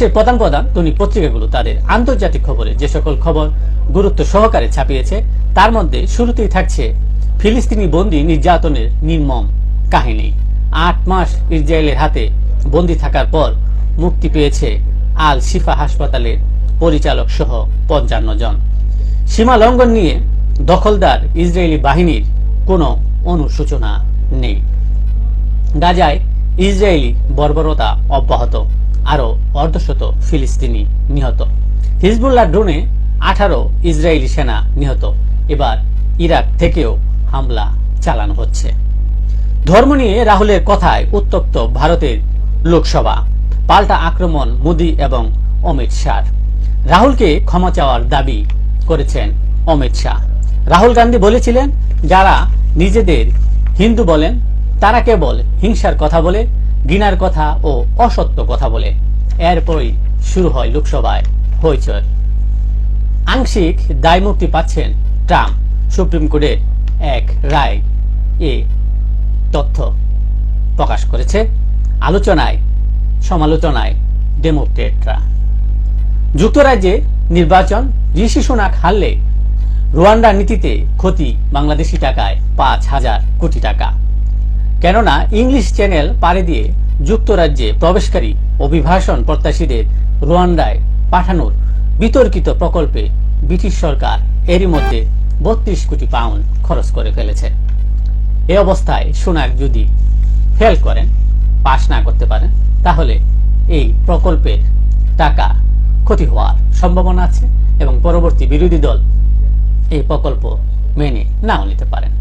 রাষ্ট্রের প্রধান প্রধান দৈনিক পত্রিকাগুলো তাদের আন্তর্জাতিক খবরে যে সকল খবর গুরুত্ব সহকারে ছাপিয়েছে তার মধ্যে শুরুতেই থাকছে ফিলিস্তিনি বন্দী নির্যাতনের নির্মম কাহিনী। ৮ মাস ইসরায়েলের হাতে বন্দী থাকার পর মুক্তি পেয়েছে আল শিফা হাসপাতালের পরিচালক সহ ৫৫ জন। সীমা লঙ্ঘন নিয়ে দখলদার ইসরায়েলি বাহিনীর কোনো অনুশোচনা নেই। গাজায় ইসরায়েলি বর্বরতা অব্যাহত, আরো অর্ধশত ফিলিস্তিনি নিহত। হিজবুল্লাহ ড্রোনে 18 ইসরায়েলি সেনা নিহত। এবার ইরাক থেকেও হামলা চালানো হচ্ছে। ধর্ম নিয়ে রাহুলের কথায় উত্তপ্ত ভারতের লোকসভা, পাল্টা আক্রমণ মোদি এবং অমিত শাহ। রাহুলকে ক্ষমা চাওয়ার দাবি করেছেন অমিত শাহ। রাহুল গান্ধী বলেছিলেন, যারা নিজেদের হিন্দু বলেন তারা কেবল হিংসার কথা বলে, ঘৃণার কথা ও অসত্য কথা বলে। এরপরই শুরু হয় লোকসভায় হইচই। আংশিক দায়মুক্তি পাচ্ছেন ট্রাম্প। সুপ্রিম কোর্টের এক রায় এ তথ্য প্রকাশ করেছে। আলোচনায় সমালোচনায় ডেমোক্রেটরা। যুক্তরাজ্যে নির্বাচন, ঋষি সুনাক হারলে রুয়ান্ডা নীতিতে ক্ষতি বাংলাদেশি টাকায় ৫,০০০ কোটি টাকা। কেননা ইংলিশ চ্যানেল পাড়ি দিয়ে যুক্তরাজ্যে প্রবেশকারী অভিবাসন প্রত্যাশীদের রুয়ান্ডায় পাঠানোর বিতর্কিত প্রকল্পে ব্রিটিশ সরকার এরই মধ্যে ৩২ কোটি পাউন্ড খরচ করে ফেলেছে। এই অবস্থায় সুনাক যদি ফেল করেন, পাশ না করতে পারেন, তাহলে এই প্রকল্পের টাকা ক্ষতি হওয়ার সম্ভাবনা আছে এবং পরবর্তী বিরোধী দল এই প্রকল্প মেনে নাও নিতে পারেন।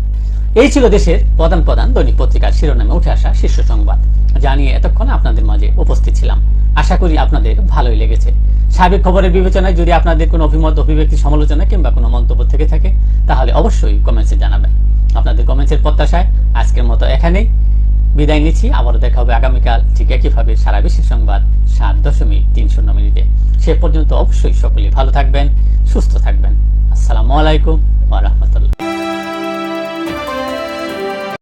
এই ছিল দেশের প্রধান প্রধান দৈনিক পত্রিকার শিরোনামে উঠে আসা শীর্ষ সংবাদ, জানিয়ে এতক্ষণ আপনাদের মাঝে উপস্থিত ছিলাম। আশা করি আপনাদের ভালোই লেগেছে। সার্বিক খবরের বিবেচনায় যদি আপনাদের কোনো অভিমত, অভিব্যক্তি, সমালোচনা কিংবা কোনো মন্তব্য থেকে থাকে তাহলে অবশ্যই কমেন্টসে জানাবেন। আপনাদের কমেন্টসের প্রত্যাশায় আজকের মতো এখানেই বিদায় নিচ্ছি। আবারও দেখা হবে আগামীকাল ঠিক একইভাবে সারা বিশ্বের সংবাদ ৭.৩০ মিনিটে। সে পর্যন্ত অবশ্যই সকলে ভালো থাকবেন, সুস্থ থাকবেন। আসসালামু আলাইকুম ওয়া রাহমাতুল্লাহ।